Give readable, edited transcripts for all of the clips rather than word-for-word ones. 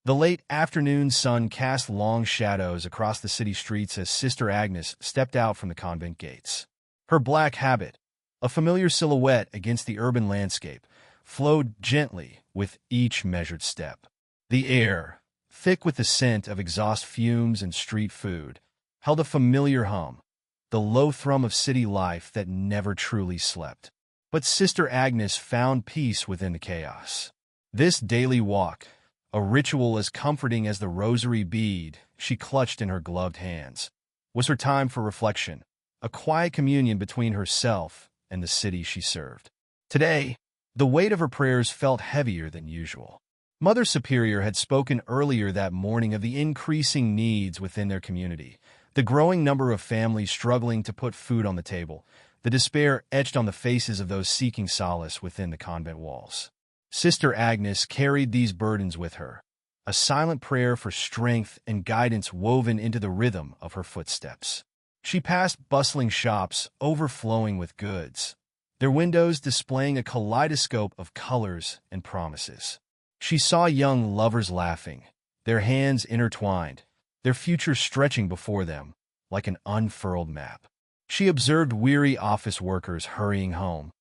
The late afternoon sun cast long shadows across the city streets as Sister Agnes stepped out from the convent gates. Her black habit, a familiar silhouette against the urban landscape, flowed gently with each measured step. The air, thick with the scent of exhaust fumes and street food, held a familiar hum, the low thrum of city life that never truly slept. But Sister Agnes found peace within the chaos. This daily walk, a ritual as comforting as the rosary bead she clutched in her gloved hands, was her time for reflection, a quiet communion between herself and the city she served. Today, the weight of her prayers felt heavier than usual. Mother Superior had spoken earlier that morning of the increasing needs within their community, the growing number of families struggling to put food on the table, the despair etched on the faces of those seeking solace within the convent walls. Sister Agnes carried these burdens with her, a silent prayer for strength and guidance woven into the rhythm of her footsteps. She passed bustling shops overflowing with goods, their windows displaying a kaleidoscope of colors and promises. She saw young lovers laughing, their hands intertwined, their future stretching before them like an unfurled map. She observed weary office workers hurrying home,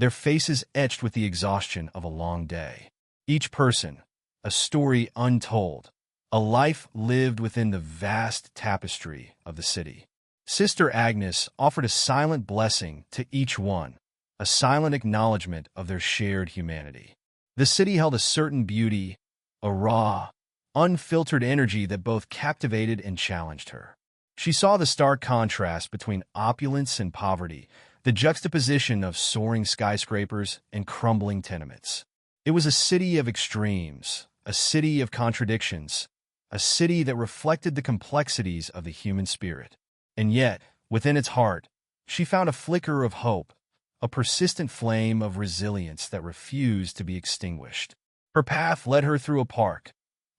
their faces etched with the exhaustion of a long day. Each person, a story untold, a life lived within the vast tapestry of the city. Sister Agnes offered a silent blessing to each one, a silent acknowledgement of their shared humanity. The city held a certain beauty, a raw, unfiltered energy that both captivated and challenged her. She saw the stark contrast between opulence and poverty, the juxtaposition of soaring skyscrapers and crumbling tenements. It was a city of extremes, a city of contradictions, a city that reflected the complexities of the human spirit. And yet, within its heart, she found a flicker of hope, a persistent flame of resilience that refused to be extinguished. Her path led her through a park,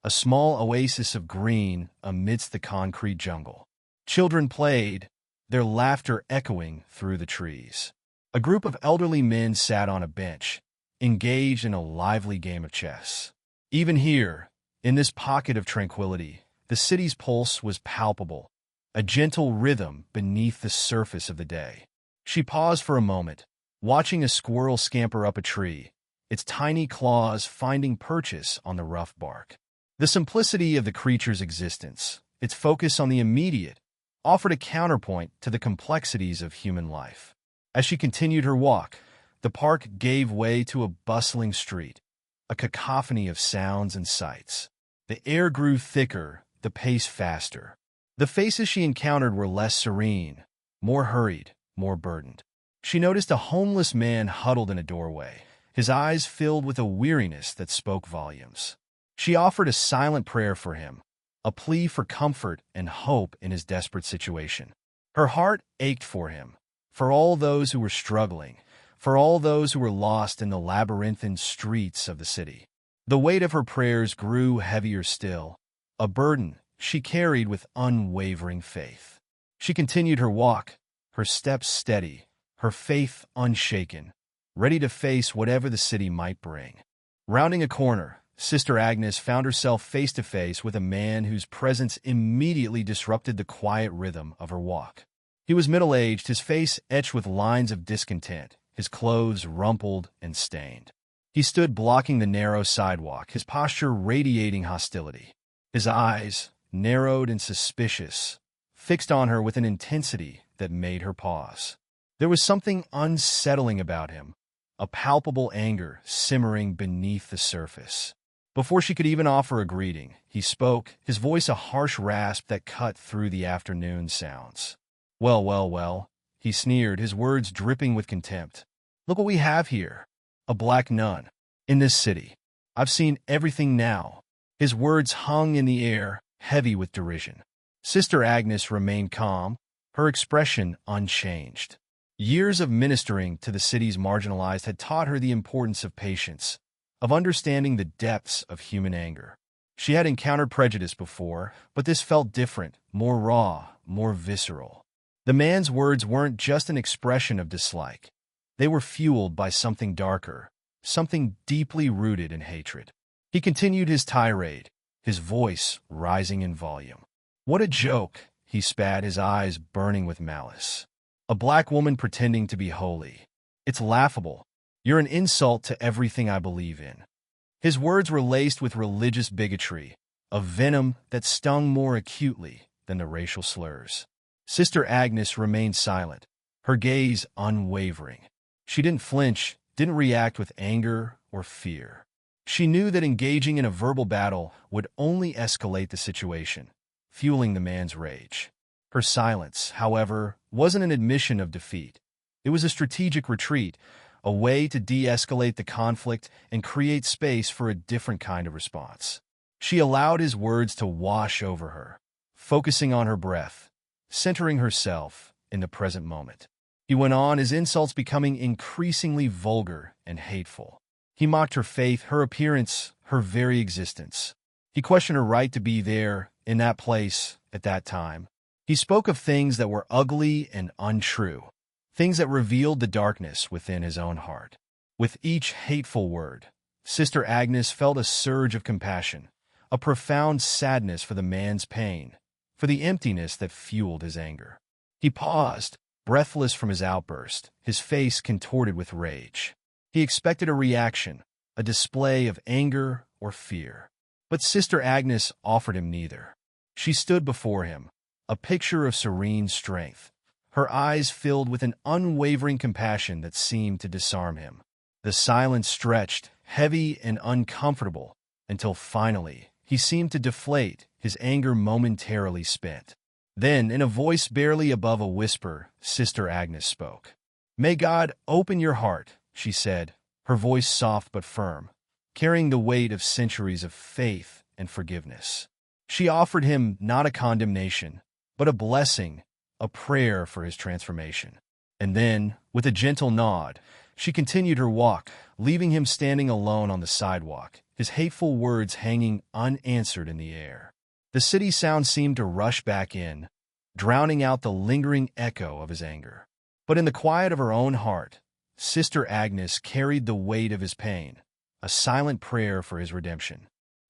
a small oasis of green amidst the concrete jungle. Children played, their laughter echoing through the trees. A group of elderly men sat on a bench, engaged in a lively game of chess. Even here, in this pocket of tranquility, the city's pulse was palpable, a gentle rhythm beneath the surface of the day. She paused for a moment, watching a squirrel scamper up a tree, its tiny claws finding purchase on the rough bark. The simplicity of the creature's existence, its focus on the immediate, offered a counterpoint to the complexities of human life. As she continued her walk, the park gave way to a bustling street, a cacophony of sounds and sights. The air grew thicker, the pace faster. The faces she encountered were less serene, more hurried, more burdened. She noticed a homeless man huddled in a doorway, his eyes filled with a weariness that spoke volumes. She offered a silent prayer for him, a plea for comfort and hope in his desperate situation. Her heart ached for him, for all those who were struggling, for all those who were lost in the labyrinthine streets of the city. The weight of her prayers grew heavier still, a burden she carried with unwavering faith. She continued her walk, her steps steady, her faith unshaken, ready to face whatever the city might bring. Rounding a corner, Sister Agnes found herself face to face with a man whose presence immediately disrupted the quiet rhythm of her walk. He was middle-aged, his face etched with lines of discontent, his clothes rumpled and stained. He stood blocking the narrow sidewalk, his posture radiating hostility. His eyes, narrowed and suspicious, fixed on her with an intensity that made her pause. There was something unsettling about him, a palpable anger simmering beneath the surface. Before she could even offer a greeting, he spoke, his voice a harsh rasp that cut through the afternoon sounds. "Well, well, well," he sneered, his words dripping with contempt. "Look what we have here. A black nun. In this city. I've seen everything now." His words hung in the air, heavy with derision. Sister Agnes remained calm, her expression unchanged. Years of ministering to the city's marginalized had taught her the importance of patience, of understanding the depths of human anger. She had encountered prejudice before, but this felt different, more raw, more visceral. The man's words weren't just an expression of dislike. They were fueled by something darker, something deeply rooted in hatred. He continued his tirade, his voice rising in volume. "What a joke," he spat, his eyes burning with malice. "A black woman pretending to be holy. It's laughable. You're an insult to everything I believe in." His words were laced with religious bigotry, a venom that stung more acutely than the racial slurs. Sister Agnes remained silent, her gaze unwavering. She didn't flinch, didn't react with anger or fear. She knew that engaging in a verbal battle would only escalate the situation, fueling the man's rage. Her silence, however, wasn't an admission of defeat. It was a strategic retreat, a way to de-escalate the conflict and create space for a different kind of response. She allowed his words to wash over her, focusing on her breath, centering herself in the present moment. He went on, his insults becoming increasingly vulgar and hateful. He mocked her faith, her appearance, her very existence. He questioned her right to be there, in that place, at that time. He spoke of things that were ugly and untrue, things that revealed the darkness within his own heart. With each hateful word, Sister Agnes felt a surge of compassion, a profound sadness for the man's pain, for the emptiness that fueled his anger. He paused, breathless from his outburst, his face contorted with rage. He expected a reaction, a display of anger or fear. But Sister Agnes offered him neither. She stood before him, a picture of serene strength, her eyes filled with an unwavering compassion that seemed to disarm him. The silence stretched, heavy and uncomfortable, until finally he seemed to deflate, his anger momentarily spent. Then, in a voice barely above a whisper, Sister Agnes spoke. "May God open your heart," she said, her voice soft but firm, carrying the weight of centuries of faith and forgiveness. She offered him not a condemnation, but a blessing, a prayer for his transformation. And then, with a gentle nod, she continued her walk, leaving him standing alone on the sidewalk, his hateful words hanging unanswered in the air. The city sound seemed to rush back in, drowning out the lingering echo of his anger. But in the quiet of her own heart, Sister Agnes carried the weight of his pain, a silent prayer for his redemption.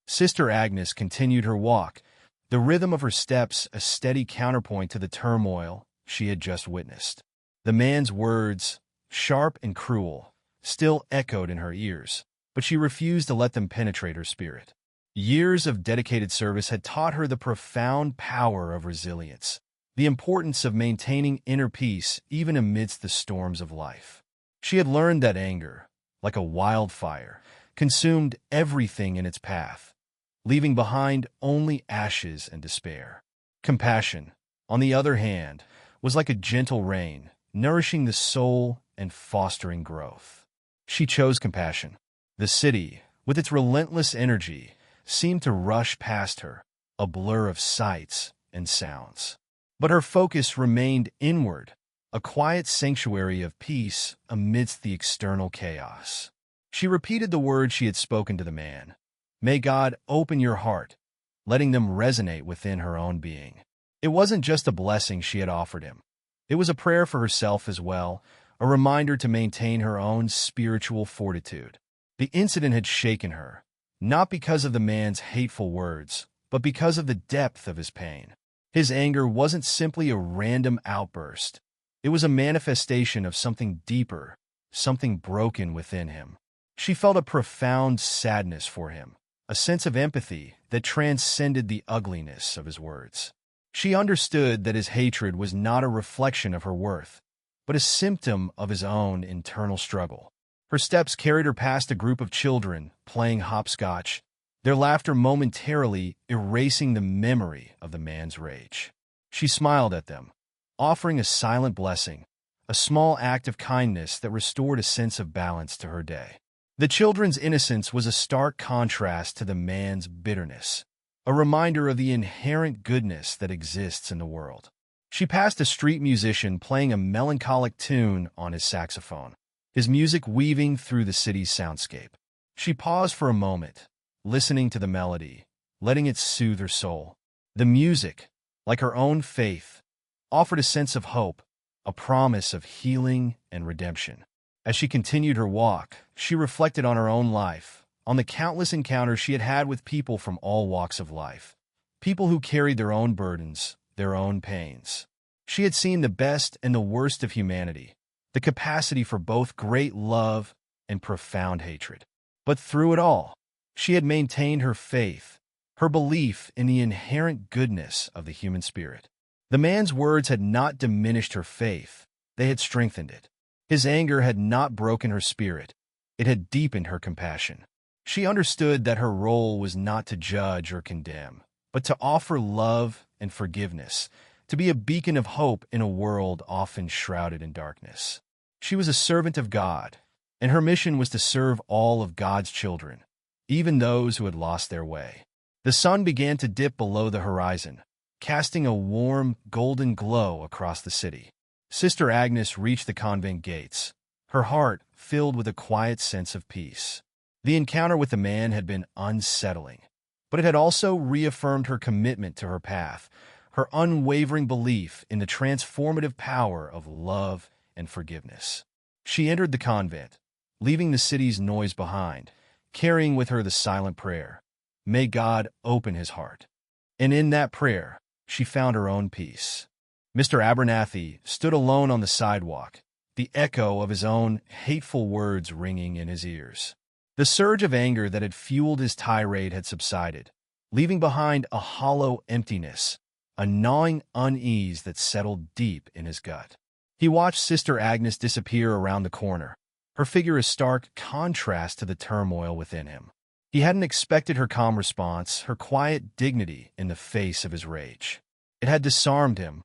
Sister Agnes continued her walk, the rhythm of her steps a steady counterpoint to the turmoil she had just witnessed. The man's words, sharp and cruel, still echoed in her ears, but she refused to let them penetrate her spirit. Years of dedicated service had taught her the profound power of resilience, the importance of maintaining inner peace even amidst the storms of life. She had learned that anger, like a wildfire, consumed everything in its path, leaving behind only ashes and despair. Compassion, on the other hand, was like a gentle rain, nourishing the soul and fostering growth. She chose compassion. The city, with its relentless energy, seemed to rush past her, a blur of sights and sounds. But her focus remained inward, a quiet sanctuary of peace amidst the external chaos. She repeated the words she had spoken to the man. "May God open your heart," letting them resonate within her own being. It wasn't just a blessing she had offered him. It was a prayer for herself as well, a reminder to maintain her own spiritual fortitude. The incident had shaken her, not because of the man's hateful words, but because of the depth of his pain. His anger wasn't simply a random outburst. It was a manifestation of something deeper, something broken within him. She felt a profound sadness for him, a sense of empathy that transcended the ugliness of his words. She understood that his hatred was not a reflection of her worth, but a symptom of his own internal struggle. Her steps carried her past a group of children playing hopscotch, their laughter momentarily erasing the memory of the man's rage. She smiled at them, offering a silent blessing, a small act of kindness that restored a sense of balance to her day. The children's innocence was a stark contrast to the man's bitterness, a reminder of the inherent goodness that exists in the world. She passed a street musician playing a melancholic tune on his saxophone, his music weaving through the city's soundscape. She paused for a moment, listening to the melody, letting it soothe her soul. The music, like her own faith, offered a sense of hope, a promise of healing and redemption. As she continued her walk, she reflected on her own life, on the countless encounters she had had with people from all walks of life, people who carried their own burdens, their own pains. She had seen the best and the worst of humanity, the capacity for both great love and profound hatred. But through it all, she had maintained her faith, her belief in the inherent goodness of the human spirit. The man's words had not diminished her faith, they had strengthened it. His anger had not broken her spirit, it had deepened her compassion. She understood that her role was not to judge or condemn, but to offer love and forgiveness, to be a beacon of hope in a world often shrouded in darkness. She was a servant of God, and her mission was to serve all of God's children, even those who had lost their way. The sun began to dip below the horizon, casting a warm, golden glow across the city. Sister Agnes reached the convent gates, her heart filled with a quiet sense of peace. The encounter with the man had been unsettling, but it had also reaffirmed her commitment to her path, her unwavering belief in the transformative power of love and forgiveness. She entered the convent, leaving the city's noise behind, carrying with her the silent prayer, "May God open his heart." And in that prayer, she found her own peace. Mr. Abernathy stood alone on the sidewalk, the echo of his own hateful words ringing in his ears. The surge of anger that had fueled his tirade had subsided, leaving behind a hollow emptiness, a gnawing unease that settled deep in his gut. He watched Sister Agnes disappear around the corner, her figure a stark contrast to the turmoil within him. He hadn't expected her calm response, her quiet dignity in the face of his rage. It had disarmed him,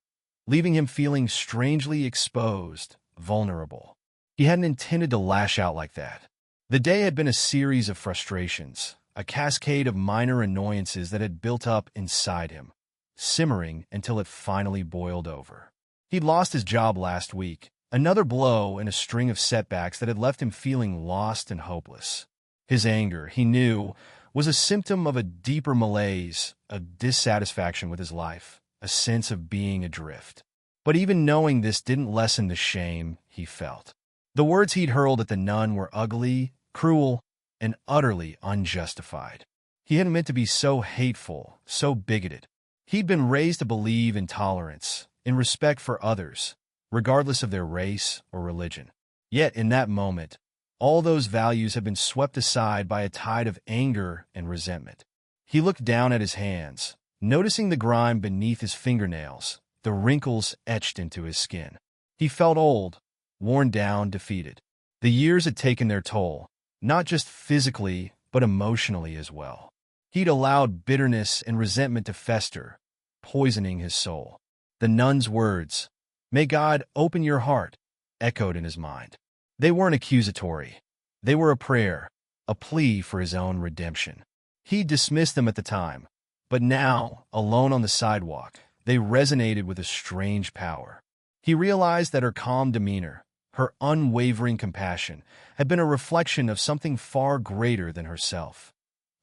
leaving him feeling strangely exposed, vulnerable. He hadn't intended to lash out like that. The day had been a series of frustrations, a cascade of minor annoyances that had built up inside him, simmering until it finally boiled over. He'd lost his job last week, another blow in a string of setbacks that had left him feeling lost and hopeless. His anger, he knew, was a symptom of a deeper malaise, a dissatisfaction with his life, a sense of being adrift. But even knowing this didn't lessen the shame he felt. The words he'd hurled at the nun were ugly, cruel, and utterly unjustified. He hadn't meant to be so hateful, so bigoted. He'd been raised to believe in tolerance, in respect for others, regardless of their race or religion. Yet in that moment, all those values had been swept aside by a tide of anger and resentment. He looked down at his hands, noticing the grime beneath his fingernails, the wrinkles etched into his skin. He felt old, worn down, defeated. The years had taken their toll, not just physically, but emotionally as well. He'd allowed bitterness and resentment to fester, poisoning his soul. The nun's words, "May God open your heart," echoed in his mind. They weren't accusatory. They were a prayer, a plea for his own redemption. He dismissed them at the time, but now, alone on the sidewalk, they resonated with a strange power. He realized that her calm demeanor, her unwavering compassion, had been a reflection of something far greater than herself,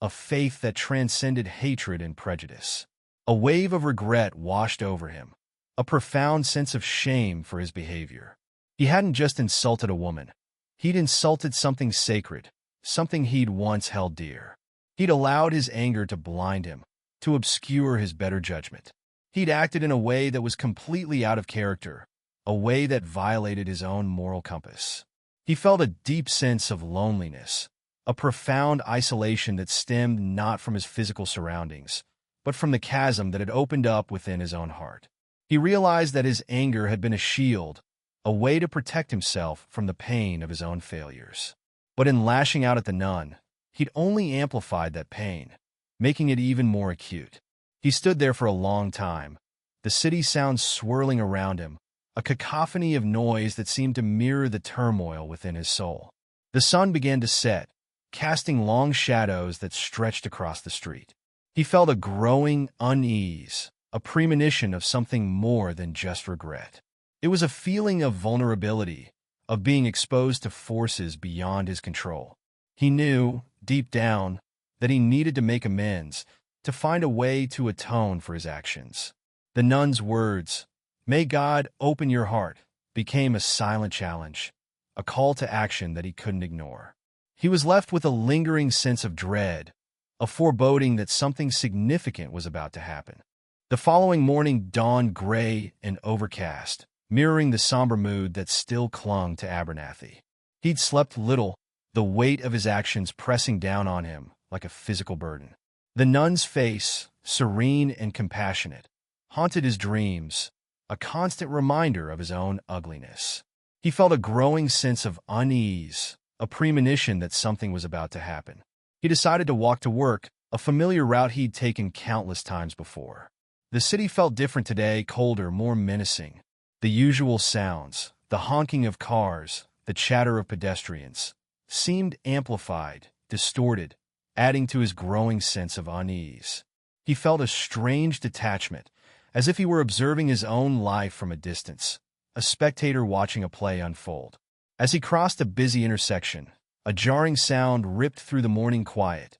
a faith that transcended hatred and prejudice. A wave of regret washed over him, a profound sense of shame for his behavior. He hadn't just insulted a woman. He'd insulted something sacred, something he'd once held dear. He'd allowed his anger to blind him, to obscure his better judgment. He'd acted in a way that was completely out of character, a way that violated his own moral compass. He felt a deep sense of loneliness, a profound isolation that stemmed not from his physical surroundings, but from the chasm that had opened up within his own heart. He realized that his anger had been a shield, a way to protect himself from the pain of his own failures. But in lashing out at the nun, he'd only amplified that pain, making it even more acute. He stood there for a long time, the city sounds swirling around him, a cacophony of noise that seemed to mirror the turmoil within his soul. The sun began to set, casting long shadows that stretched across the street. He felt a growing unease, a premonition of something more than just regret. It was a feeling of vulnerability, of being exposed to forces beyond his control. He knew, deep down, that he needed to make amends, to find a way to atone for his actions. The nun's words, "May God open your heart," became a silent challenge, a call to action that he couldn't ignore. He was left with a lingering sense of dread, a foreboding that something significant was about to happen. The following morning dawned gray and overcast, mirroring the somber mood that still clung to Abernathy. He'd slept little, the weight of his actions pressing down on him like a physical burden. The nun's face, serene and compassionate, haunted his dreams, a constant reminder of his own ugliness. He felt a growing sense of unease, a premonition that something was about to happen. He decided to walk to work, a familiar route he'd taken countless times before. The city felt different today, colder, more menacing. The usual sounds, the honking of cars, the chatter of pedestrians, seemed amplified, distorted, adding to his growing sense of unease. He felt a strange detachment, as if he were observing his own life from a distance, a spectator watching a play unfold. As he crossed a busy intersection, a jarring sound ripped through the morning quiet,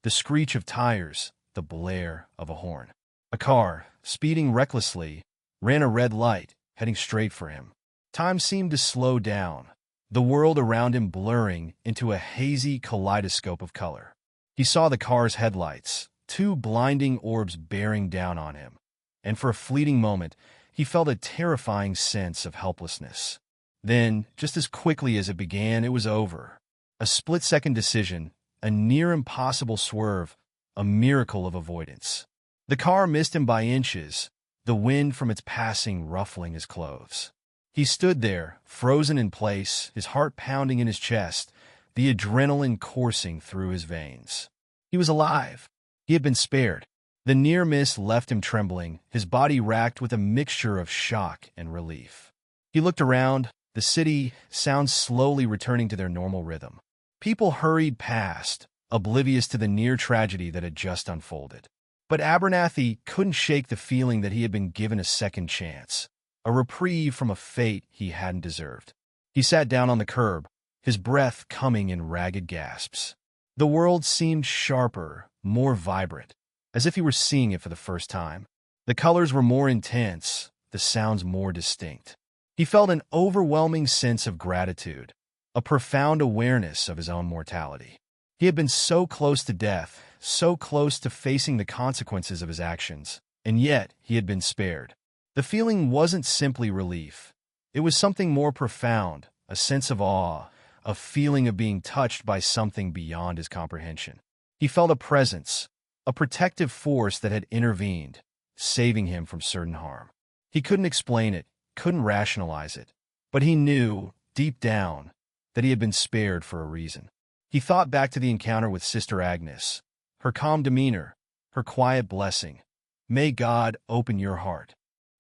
the screech of tires, the blare of a horn. A car, speeding recklessly, ran a red light, heading straight for him. Time seemed to slow down, the world around him blurring into a hazy kaleidoscope of color. He saw the car's headlights, two blinding orbs bearing down on him, and for a fleeting moment, he felt a terrifying sense of helplessness. Then, just as quickly as it began, it was over. A split-second decision, a near-impossible swerve, a miracle of avoidance. The car missed him by inches, the wind from its passing ruffling his clothes. He stood there, frozen in place, his heart pounding in his chest, the adrenaline coursing through his veins. He was alive. He had been spared. The near miss left him trembling, his body racked with a mixture of shock and relief. He looked around, the city, sounds slowly returning to their normal rhythm. People hurried past, oblivious to the near tragedy that had just unfolded. But Abernathy couldn't shake the feeling that he had been given a second chance, a reprieve from a fate he hadn't deserved. He sat down on the curb, his breath coming in ragged gasps. The world seemed sharper, more vibrant, as if he were seeing it for the first time. The colors were more intense, the sounds more distinct. He felt an overwhelming sense of gratitude, a profound awareness of his own mortality. He had been so close to death, so close to facing the consequences of his actions, and yet he had been spared. The feeling wasn't simply relief. It was something more profound, a sense of awe, a feeling of being touched by something beyond his comprehension. He felt a presence, a protective force that had intervened, saving him from certain harm. He couldn't explain it, couldn't rationalize it, but he knew, deep down, that he had been spared for a reason. He thought back to the encounter with Sister Agnes, her calm demeanor, her quiet blessing. "May God open your heart."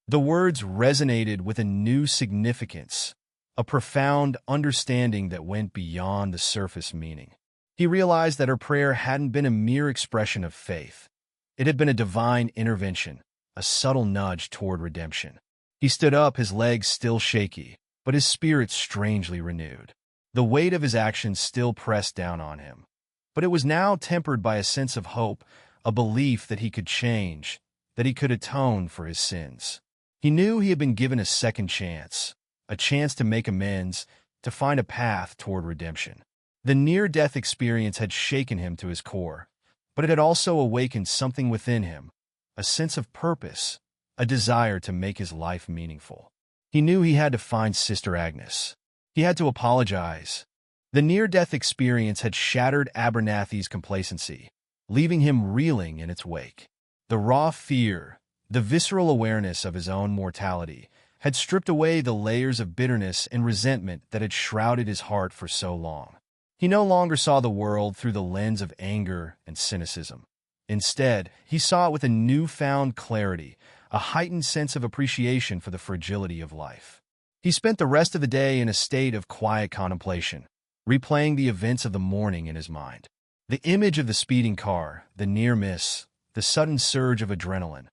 The words resonated with a new significance, a profound understanding that went beyond the surface meaning. He realized that her prayer hadn't been a mere expression of faith. It had been a divine intervention, a subtle nudge toward redemption. He stood up, his legs still shaky, but his spirit strangely renewed. The weight of his actions still pressed down on him, but it was now tempered by a sense of hope, a belief that he could change, that he could atone for his sins. He knew he had been given a second chance, a chance to make amends, to find a path toward redemption. The near-death experience had shaken him to his core, but it had also awakened something within him, a sense of purpose, a desire to make his life meaningful. He knew he had to find Sister Agnes. He had to apologize. The near-death experience had shattered Abernathy's complacency, leaving him reeling in its wake. The raw fear, the visceral awareness of his own mortality, had stripped away the layers of bitterness and resentment that had shrouded his heart for so long. He no longer saw the world through the lens of anger and cynicism. Instead, he saw it with a newfound clarity, a heightened sense of appreciation for the fragility of life. He spent the rest of the day in a state of quiet contemplation, replaying the events of the morning in his mind. The image of the speeding car, the near miss, the sudden surge of adrenaline,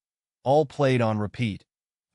all played on repeat,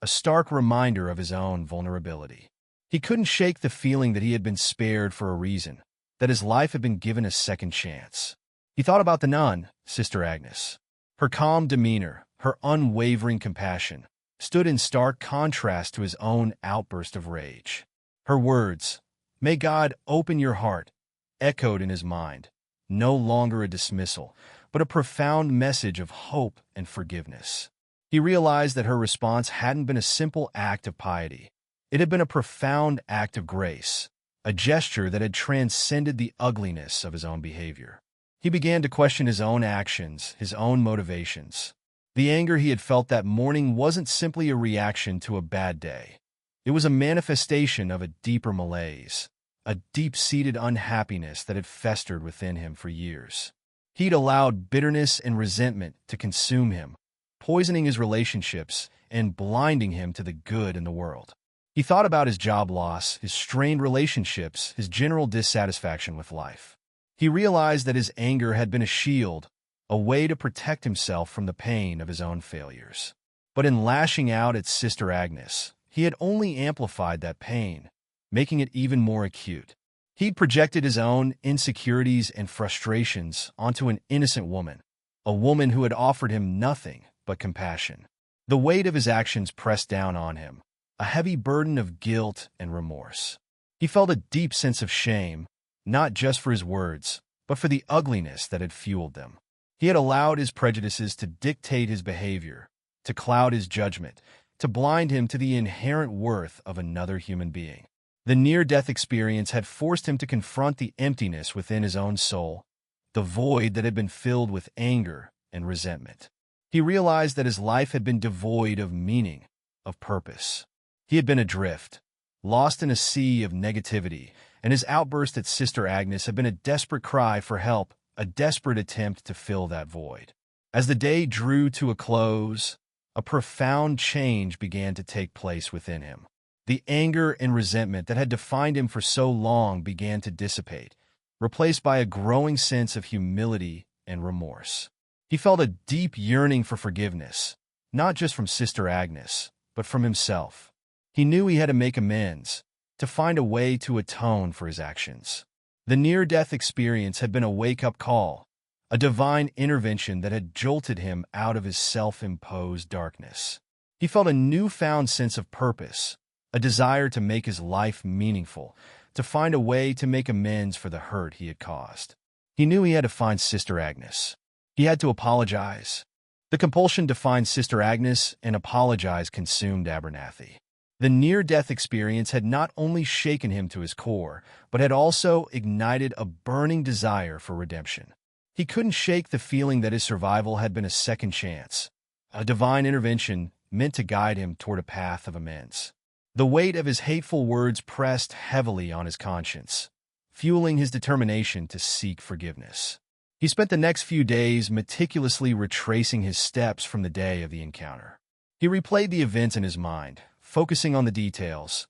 a stark reminder of his own vulnerability. He couldn't shake the feeling that he had been spared for a reason, that his life had been given a second chance. He thought about the nun, Sister Agnes. Her calm demeanor, her unwavering compassion, stood in stark contrast to his own outburst of rage. Her words, "May God open your heart," echoed in his mind, no longer a dismissal, but a profound message of hope and forgiveness. He realized that her response hadn't been a simple act of piety. It had been a profound act of grace, a gesture that had transcended the ugliness of his own behavior. He began to question his own actions, his own motivations. The anger he had felt that morning wasn't simply a reaction to a bad day. It was a manifestation of a deeper malaise, a deep-seated unhappiness that had festered within him for years. He'd allowed bitterness and resentment to consume him, poisoning his relationships and blinding him to the good in the world. He thought about his job loss, his strained relationships, his general dissatisfaction with life. He realized that his anger had been a shield, a way to protect himself from the pain of his own failures. But in lashing out at Sister Agnes, he had only amplified that pain, making it even more acute. He'd projected his own insecurities and frustrations onto an innocent woman, a woman who had offered him nothing but compassion. The weight of his actions pressed down on him, a heavy burden of guilt and remorse. He felt a deep sense of shame, not just for his words, but for the ugliness that had fueled them. He had allowed his prejudices to dictate his behavior, to cloud his judgment, to blind him to the inherent worth of another human being. The near-death experience had forced him to confront the emptiness within his own soul, the void that had been filled with anger and resentment. He realized that his life had been devoid of meaning, of purpose. He had been adrift, lost in a sea of negativity, and his outburst at Sister Agnes had been a desperate cry for help, a desperate attempt to fill that void. As the day drew to a close, a profound change began to take place within him. The anger and resentment that had defined him for so long began to dissipate, replaced by a growing sense of humility and remorse. He felt a deep yearning for forgiveness, not just from Sister Agnes, but from himself. He knew he had to make amends, to find a way to atone for his actions. The near-death experience had been a wake-up call, a divine intervention that had jolted him out of his self-imposed darkness. He felt a newfound sense of purpose, a desire to make his life meaningful, to find a way to make amends for the hurt he had caused. He knew he had to find Sister Agnes. He had to apologize. The compulsion to find Sister Agnes and apologize consumed Abernathy. The near-death experience had not only shaken him to his core, but had also ignited a burning desire for redemption. He couldn't shake the feeling that his survival had been a second chance, a divine intervention meant to guide him toward a path of amends. The weight of his hateful words pressed heavily on his conscience, fueling his determination to seek forgiveness. He spent the next few days meticulously retracing his steps from the day of the encounter. He replayed the events in his mind, focusing on the details,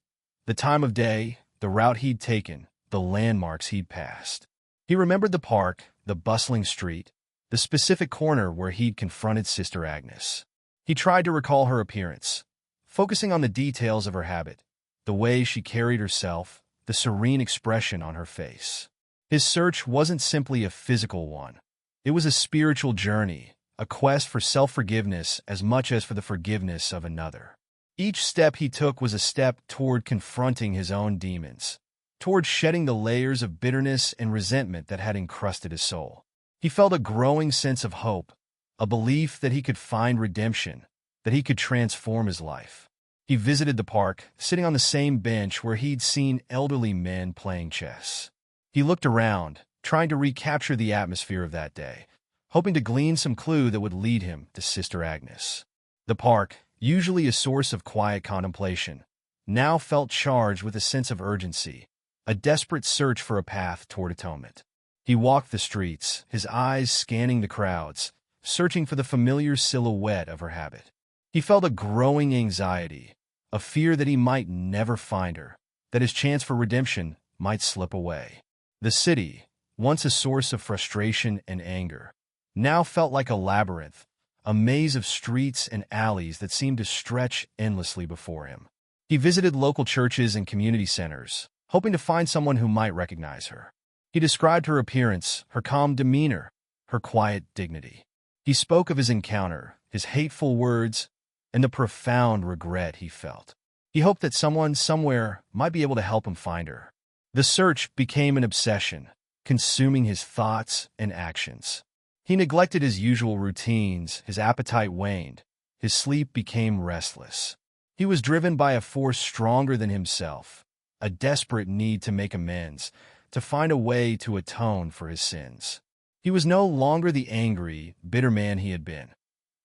the time of day, the route he'd taken, the landmarks he'd passed. He remembered the park, the bustling street, the specific corner where he'd confronted Sister Agnes. He tried to recall her appearance, focusing on the details of her habit, the way she carried herself, the serene expression on her face. His search wasn't simply a physical one. It was a spiritual journey, a quest for self-forgiveness as much as for the forgiveness of another. Each step he took was a step toward confronting his own demons, toward shedding the layers of bitterness and resentment that had encrusted his soul. He felt a growing sense of hope, a belief that he could find redemption, that he could transform his life. He visited the park, sitting on the same bench where he'd seen elderly men playing chess. He looked around, trying to recapture the atmosphere of that day, hoping to glean some clue that would lead him to Sister Agnes. The park, usually a source of quiet contemplation, now felt charged with a sense of urgency, a desperate search for a path toward atonement. He walked the streets, his eyes scanning the crowds, searching for the familiar silhouette of her habit. He felt a growing anxiety, a fear that he might never find her, that his chance for redemption might slip away. The city, once a source of frustration and anger, now felt like a labyrinth, a maze of streets and alleys that seemed to stretch endlessly before him. He visited local churches and community centers, hoping to find someone who might recognize her. He described her appearance, her calm demeanor, her quiet dignity. He spoke of his encounter, his hateful words, and the profound regret he felt. He hoped that someone somewhere might be able to help him find her. The search became an obsession, consuming his thoughts and actions. He neglected his usual routines, his appetite waned, his sleep became restless. He was driven by a force stronger than himself, a desperate need to make amends, to find a way to atone for his sins. He was no longer the angry, bitter man he had been.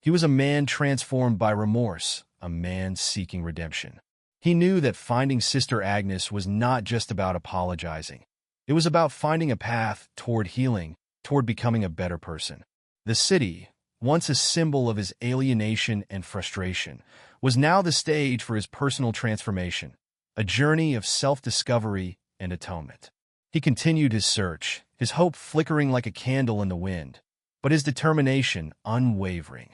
He was a man transformed by remorse, a man seeking redemption. He knew that finding Sister Agnes was not just about apologizing. It was about finding a path toward healing, toward becoming a better person. The city, once a symbol of his alienation and frustration, was now the stage for his personal transformation, a journey of self-discovery and atonement. He continued his search, his hope flickering like a candle in the wind, but his determination unwavering.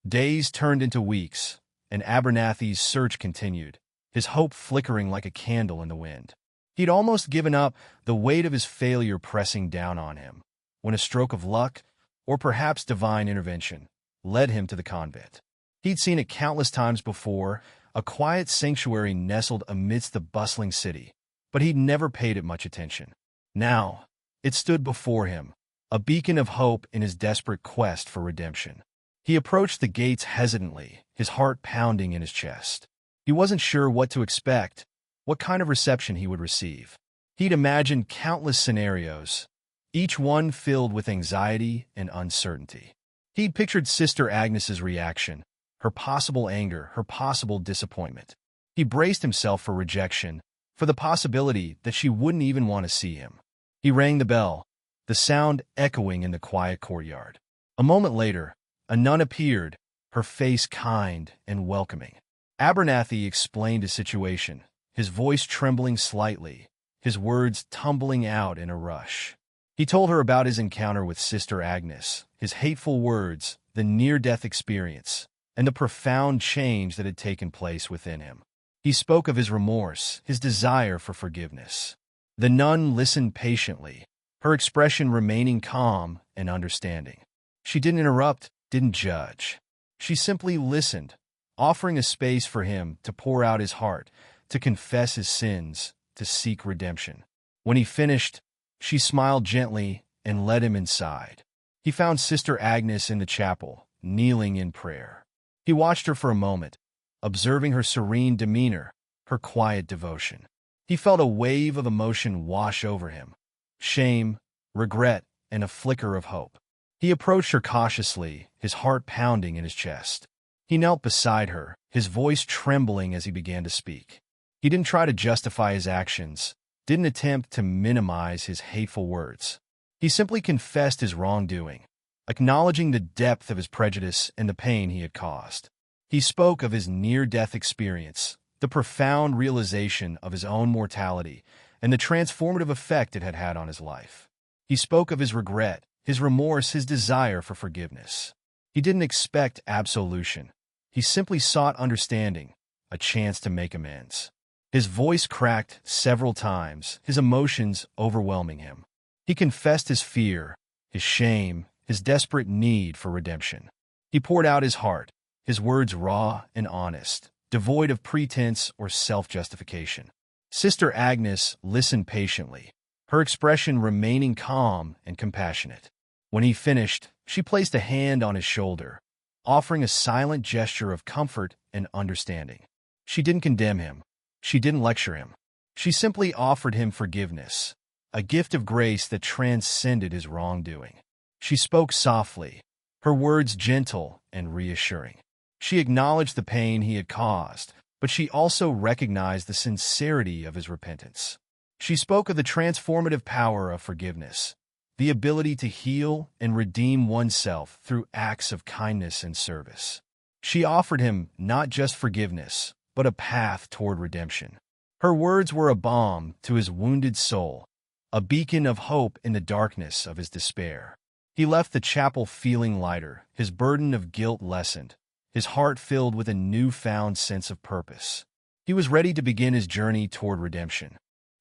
Days turned into weeks, and Abernathy's search continued, his hope flickering like a candle in the wind. He'd almost given up, the weight of his failure pressing down on him, when a stroke of luck, or perhaps divine intervention, led him to the convent. He'd seen it countless times before, a quiet sanctuary nestled amidst the bustling city, but he'd never paid it much attention. Now, it stood before him, a beacon of hope in his desperate quest for redemption. He approached the gates hesitantly, his heart pounding in his chest. He wasn't sure what to expect, what kind of reception he would receive. He'd imagined countless scenarios, each one filled with anxiety and uncertainty. He'd pictured Sister Agnes's reaction, her possible anger, her possible disappointment. He braced himself for rejection, for the possibility that she wouldn't even want to see him. He rang the bell, the sound echoing in the quiet courtyard. A moment later, a nun appeared, her face kind and welcoming. Abernathy explained his situation, his voice trembling slightly, his words tumbling out in a rush. He told her about his encounter with Sister Agnes, his hateful words, the near-death experience, and the profound change that had taken place within him. He spoke of his remorse, his desire for forgiveness. The nun listened patiently, her expression remaining calm and understanding. She didn't interrupt, didn't judge. She simply listened, offering a space for him to pour out his heart, to confess his sins, to seek redemption. When he finished, she smiled gently and led him inside. He found Sister Agnes in the chapel, kneeling in prayer. He watched her for a moment, observing her serene demeanor, her quiet devotion. He felt a wave of emotion wash over him, shame, regret, and a flicker of hope. He approached her cautiously, his heart pounding in his chest. He knelt beside her, his voice trembling as he began to speak. He didn't try to justify his actions, didn't attempt to minimize his hateful words. He simply confessed his wrongdoing, acknowledging the depth of his prejudice and the pain he had caused. He spoke of his near-death experience, the profound realization of his own mortality, and the transformative effect it had had on his life. He spoke of his regret, his remorse, his desire for forgiveness. He didn't expect absolution. He simply sought understanding, a chance to make amends. His voice cracked several times, his emotions overwhelming him. He confessed his fear, his shame, his desperate need for redemption. He poured out his heart, his words raw and honest, devoid of pretense or self-justification. Sister Agnes listened patiently, her expression remaining calm and compassionate. When he finished, she placed a hand on his shoulder, offering a silent gesture of comfort and understanding. She didn't condemn him. She didn't lecture him. She simply offered him forgiveness, a gift of grace that transcended his wrongdoing. She spoke softly, her words gentle and reassuring. She acknowledged the pain he had caused, but she also recognized the sincerity of his repentance. She spoke of the transformative power of forgiveness, the ability to heal and redeem oneself through acts of kindness and service. She offered him not just forgiveness, but a path toward redemption. Her words were a balm to his wounded soul, a beacon of hope in the darkness of his despair. He left the chapel feeling lighter, his burden of guilt lessened, his heart filled with a newfound sense of purpose. He was ready to begin his journey toward redemption.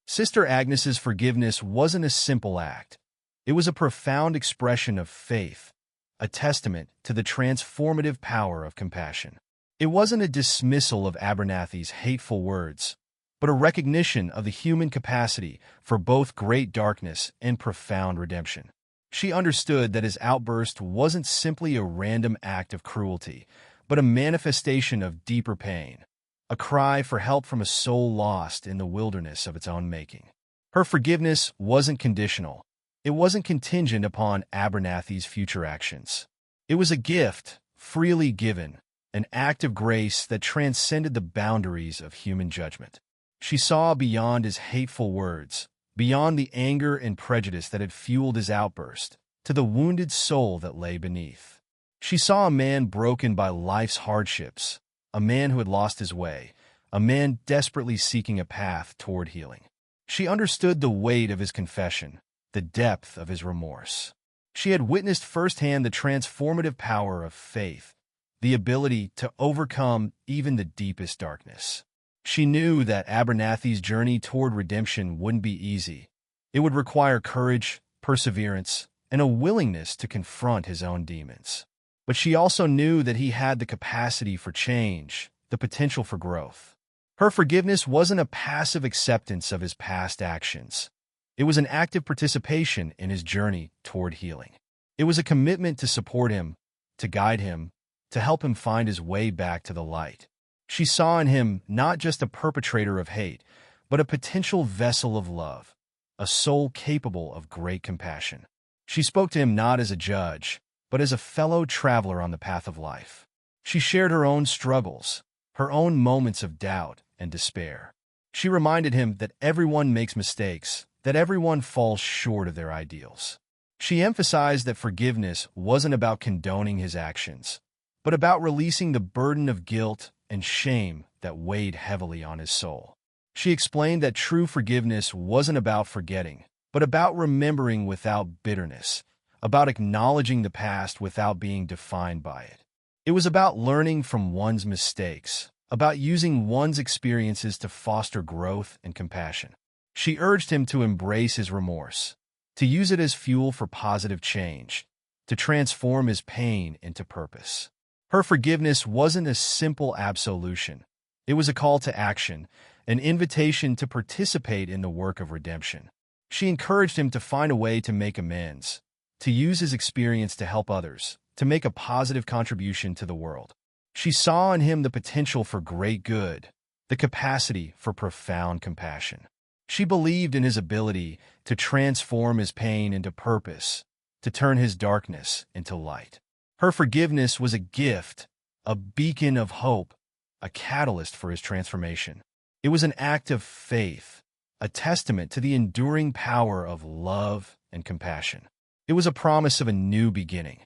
Sister Agnes's forgiveness wasn't a simple act. It was a profound expression of faith, a testament to the transformative power of compassion. It wasn't a dismissal of Abernathy's hateful words, but a recognition of the human capacity for both great darkness and profound redemption. She understood that his outburst wasn't simply a random act of cruelty, but a manifestation of deeper pain, a cry for help from a soul lost in the wilderness of its own making. Her forgiveness wasn't conditional. It wasn't contingent upon Abernathy's future actions. It was a gift, freely given, an act of grace that transcended the boundaries of human judgment. She saw beyond his hateful words, beyond the anger and prejudice that had fueled his outburst, to the wounded soul that lay beneath. She saw a man broken by life's hardships, a man who had lost his way, a man desperately seeking a path toward healing. She understood the weight of his confession, the depth of his remorse. She had witnessed firsthand the transformative power of faith, the ability to overcome even the deepest darkness. She knew that Abernathy's journey toward redemption wouldn't be easy. It would require courage, perseverance, and a willingness to confront his own demons. But she also knew that he had the capacity for change, the potential for growth. Her forgiveness wasn't a passive acceptance of his past actions. It was an active participation in his journey toward healing. It was a commitment to support him, to guide him, to help him find his way back to the light. She saw in him not just a perpetrator of hate, but a potential vessel of love, a soul capable of great compassion. She spoke to him not as a judge, but as a fellow traveler on the path of life. She shared her own struggles, her own moments of doubt and despair. She reminded him that everyone makes mistakes, that everyone falls short of their ideals. She emphasized that forgiveness wasn't about condoning his actions, but about releasing the burden of guilt and shame that weighed heavily on his soul. She explained that true forgiveness wasn't about forgetting, but about remembering without bitterness, about acknowledging the past without being defined by it. It was about learning from one's mistakes, about using one's experiences to foster growth and compassion. She urged him to embrace his remorse, to use it as fuel for positive change, to transform his pain into purpose. Her forgiveness wasn't a simple absolution. It was a call to action, an invitation to participate in the work of redemption. She encouraged him to find a way to make amends, to use his experience to help others, to make a positive contribution to the world. She saw in him the potential for great good, the capacity for profound compassion. She believed in his ability to transform his pain into purpose, to turn his darkness into light. Her forgiveness was a gift, a beacon of hope, a catalyst for his transformation. It was an act of faith, a testament to the enduring power of love and compassion. It was a promise of a new beginning.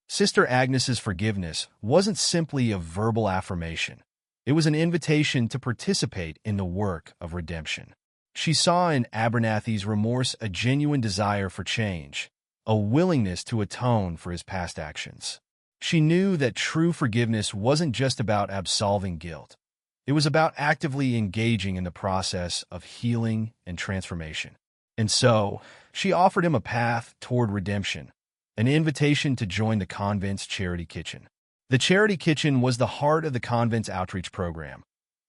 Sister Agnes's forgiveness wasn't simply a verbal affirmation. It was an invitation to participate in the work of redemption. She saw in Abernathy's remorse a genuine desire for change, a willingness to atone for his past actions. She knew that true forgiveness wasn't just about absolving guilt. It was about actively engaging in the process of healing and transformation. And so, she offered him a path toward redemption, an invitation to join the convent's charity kitchen. The charity kitchen was the heart of the convent's outreach program,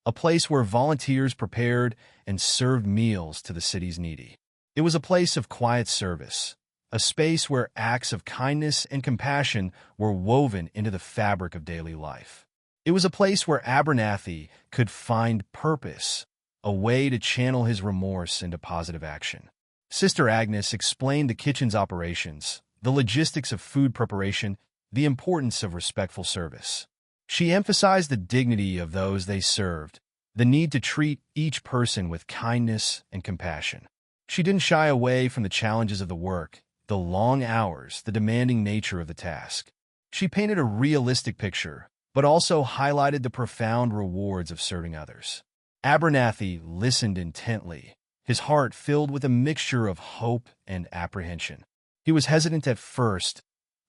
a place where volunteers prepared and served meals to the city's needy. It was a place of quiet service, a space where acts of kindness and compassion were woven into the fabric of daily life. It was a place where Abernathy could find purpose, a way to channel his remorse into positive action. Sister Agnes explained the kitchen's operations, the logistics of food preparation, the importance of respectful service. She emphasized the dignity of those they served, the need to treat each person with kindness and compassion. She didn't shy away from the challenges of the work, the long hours, the demanding nature of the task. She painted a realistic picture, but also highlighted the profound rewards of serving others. Abernathy listened intently, his heart filled with a mixture of hope and apprehension. He was hesitant at first,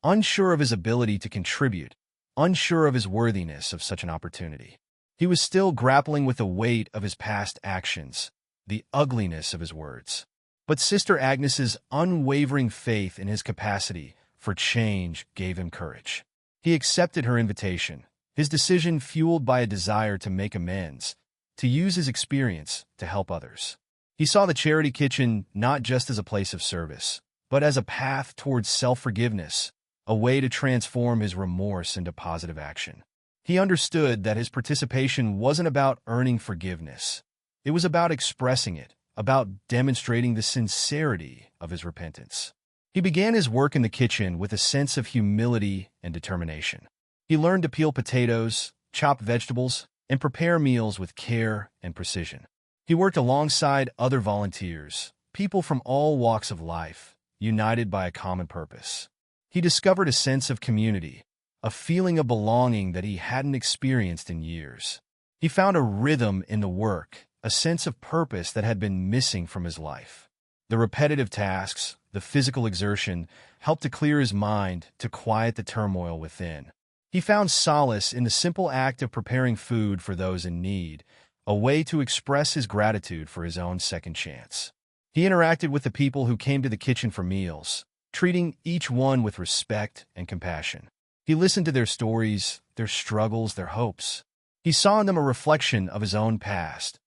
unsure of his ability to contribute, unsure of his worthiness of such an opportunity. He was still grappling with the weight of his past actions, the ugliness of his words. But Sister Agnes's unwavering faith in his capacity for change gave him courage. He accepted her invitation, his decision fueled by a desire to make amends, to use his experience to help others. He saw the charity kitchen not just as a place of service, but as a path towards self-forgiveness, a way to transform his remorse into positive action. He understood that his participation wasn't about earning forgiveness. It was about expressing it, about demonstrating the sincerity of his repentance. He began his work in the kitchen with a sense of humility and determination. He learned to peel potatoes, chop vegetables, and prepare meals with care and precision. He worked alongside other volunteers, people from all walks of life, united by a common purpose. He discovered a sense of community, a feeling of belonging that he hadn't experienced in years. He found a rhythm in the work, a sense of purpose that had been missing from his life. The repetitive tasks, the physical exertion, helped to clear his mind, to quiet the turmoil within. He found solace in the simple act of preparing food for those in need, a way to express his gratitude for his own second chance. He interacted with the people who came to the kitchen for meals, treating each one with respect and compassion. He listened to their stories, their struggles, their hopes. He saw in them a reflection of his own past,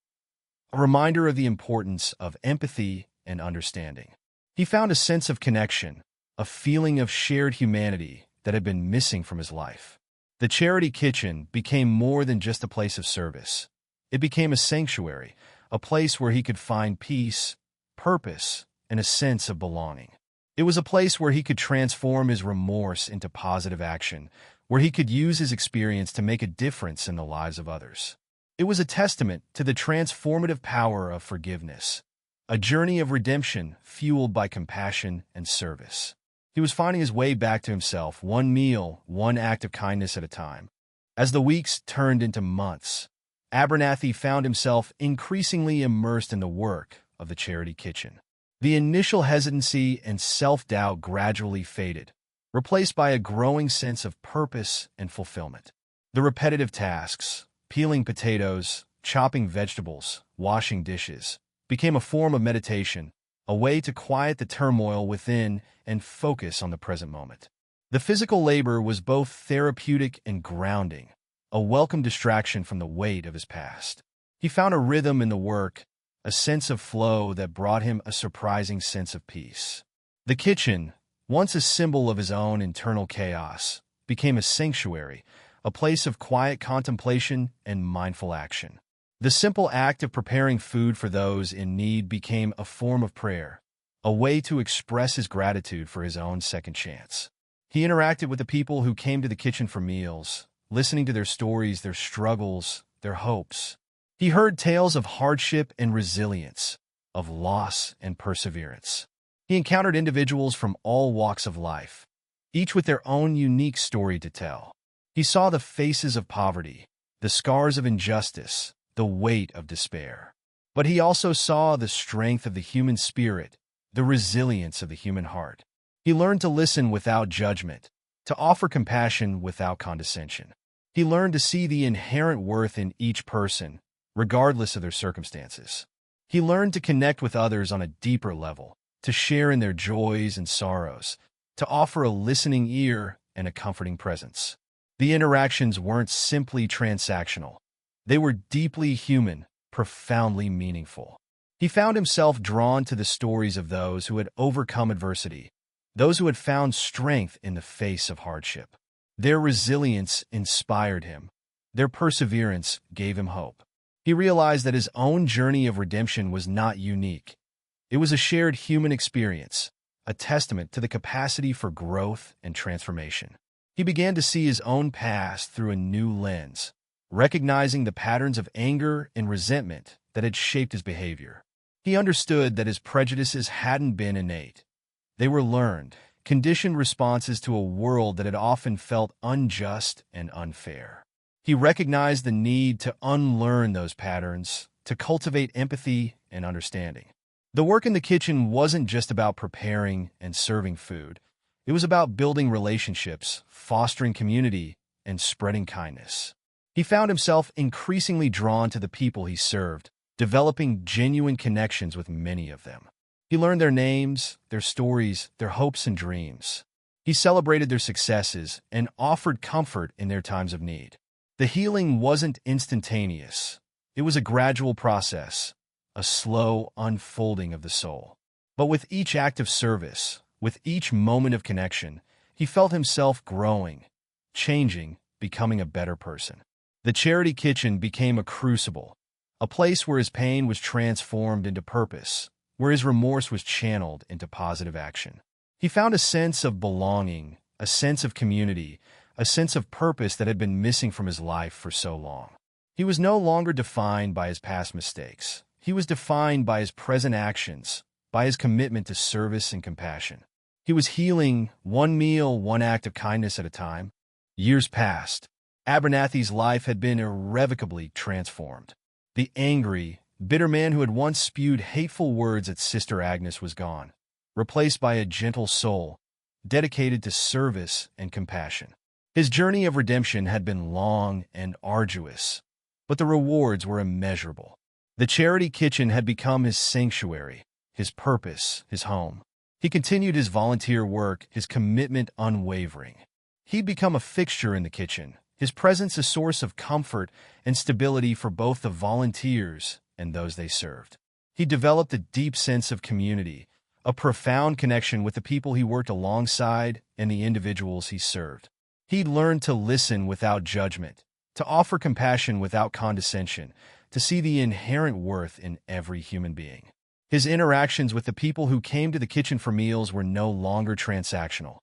a reminder of the importance of empathy and understanding. He found a sense of connection, a feeling of shared humanity that had been missing from his life. The charity kitchen became more than just a place of service. It became a sanctuary, a place where he could find peace, purpose, and a sense of belonging. It was a place where he could transform his remorse into positive action, where he could use his experience to make a difference in the lives of others. It was a testament to the transformative power of forgiveness, a journey of redemption fueled by compassion and service. He was finding his way back to himself, one meal, one act of kindness at a time. As the weeks turned into months, Abernathy found himself increasingly immersed in the work of the charity kitchen. The initial hesitancy and self-doubt gradually faded, replaced by a growing sense of purpose and fulfillment. The repetitive tasks, peeling potatoes, chopping vegetables, washing dishes, became a form of meditation, a way to quiet the turmoil within and focus on the present moment. The physical labor was both therapeutic and grounding, a welcome distraction from the weight of his past. He found a rhythm in the work, a sense of flow that brought him a surprising sense of peace. The kitchen, once a symbol of his own internal chaos, became a sanctuary, a place of quiet contemplation and mindful action. The simple act of preparing food for those in need became a form of prayer, a way to express his gratitude for his own second chance. He interacted with the people who came to the kitchen for meals, listening to their stories, their struggles, their hopes. He heard tales of hardship and resilience, of loss and perseverance. He encountered individuals from all walks of life, each with their own unique story to tell. He saw the faces of poverty, the scars of injustice, the weight of despair. But he also saw the strength of the human spirit, the resilience of the human heart. He learned to listen without judgment, to offer compassion without condescension. He learned to see the inherent worth in each person, regardless of their circumstances. He learned to connect with others on a deeper level, to share in their joys and sorrows, to offer a listening ear and a comforting presence. The interactions weren't simply transactional. They were deeply human, profoundly meaningful. He found himself drawn to the stories of those who had overcome adversity, those who had found strength in the face of hardship. Their resilience inspired him. Their perseverance gave him hope. He realized that his own journey of redemption was not unique. It was a shared human experience, a testament to the capacity for growth and transformation. He began to see his own past through a new lens, recognizing the patterns of anger and resentment that had shaped his behavior. He understood that his prejudices hadn't been innate. They were learned, conditioned responses to a world that had often felt unjust and unfair. He recognized the need to unlearn those patterns, to cultivate empathy and understanding. The work in the kitchen wasn't just about preparing and serving food. It was about building relationships, fostering community, and spreading kindness. He found himself increasingly drawn to the people he served, developing genuine connections with many of them. He learned their names, their stories, their hopes and dreams. He celebrated their successes and offered comfort in their times of need. The healing wasn't instantaneous, It was a gradual process, a slow unfolding of the soul. But with each act of service, with each moment of connection, he felt himself growing, changing, becoming a better person. The charity kitchen became a crucible, a place where his pain was transformed into purpose, where his remorse was channeled into positive action. He found a sense of belonging, a sense of community, a sense of purpose that had been missing from his life for so long. He was no longer defined by his past mistakes. He was defined by his present actions, by his commitment to service and compassion. He was healing, one meal, one act of kindness at a time. Years passed. Abernathy's life had been irrevocably transformed. The angry, bitter man who had once spewed hateful words at Sister Agnes was gone, replaced by a gentle soul, dedicated to service and compassion. His journey of redemption had been long and arduous, but the rewards were immeasurable. The charity kitchen had become his sanctuary, his purpose, his home. He continued his volunteer work, his commitment unwavering. He'd become a fixture in the kitchen, his presence a source of comfort and stability for both the volunteers and those they served. He developed a deep sense of community, a profound connection with the people he worked alongside and the individuals he served. He learned to listen without judgment, to offer compassion without condescension, to see the inherent worth in every human being. His interactions with the people who came to the kitchen for meals were no longer transactional.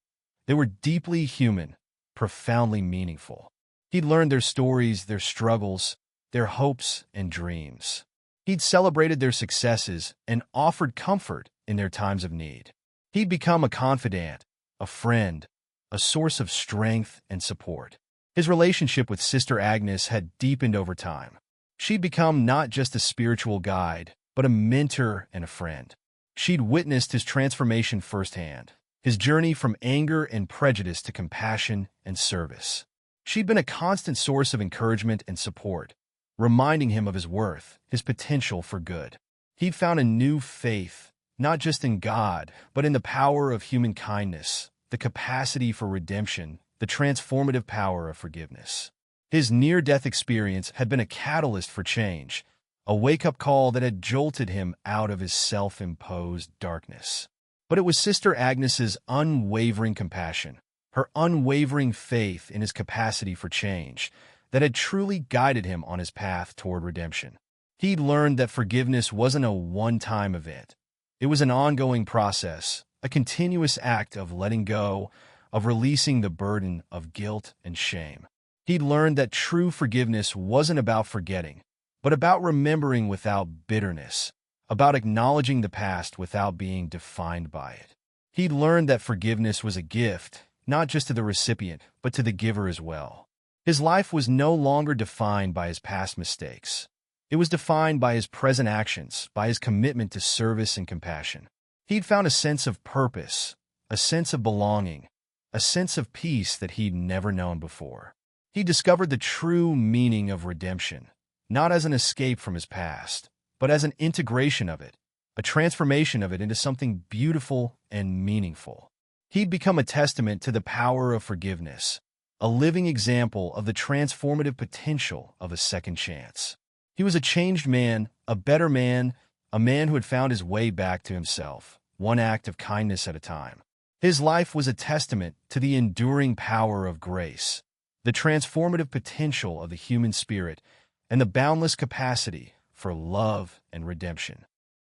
They were deeply human, profoundly meaningful. He'd learned their stories, their struggles, their hopes and dreams. He'd celebrated their successes and offered comfort in their times of need. He'd become a confidant, a friend, a source of strength and support. His relationship with Sister Agnes had deepened over time. She'd become not just a spiritual guide, but a mentor and a friend. She'd witnessed his transformation firsthand, his journey from anger and prejudice to compassion and service. She'd been a constant source of encouragement and support, reminding him of his worth, his potential for good. He'd found a new faith, not just in God, but in the power of human kindness, the capacity for redemption, the transformative power of forgiveness. His near-death experience had been a catalyst for change, a wake-up call that had jolted him out of his self-imposed darkness. But it was Sister Agnes's unwavering compassion, her unwavering faith in his capacity for change, that had truly guided him on his path toward redemption. He'd learned that forgiveness wasn't a one-time event. It was an ongoing process, a continuous act of letting go, of releasing the burden of guilt and shame. He'd learned that true forgiveness wasn't about forgetting, but about remembering without bitterness, about acknowledging the past without being defined by it. He'd learned that forgiveness was a gift, not just to the recipient, but to the giver as well. His life was no longer defined by his past mistakes. It was defined by his present actions, by his commitment to service and compassion. He'd found a sense of purpose, a sense of belonging, a sense of peace that he'd never known before. He discovered the true meaning of redemption, not as an escape from his past, but as an integration of it, a transformation of it into something beautiful and meaningful. He'd become a testament to the power of forgiveness, a living example of the transformative potential of a second chance. He was a changed man, a better man, a man who had found his way back to himself, one act of kindness at a time. His life was a testament to the enduring power of grace, the transformative potential of the human spirit, and the boundless capacity for love and redemption.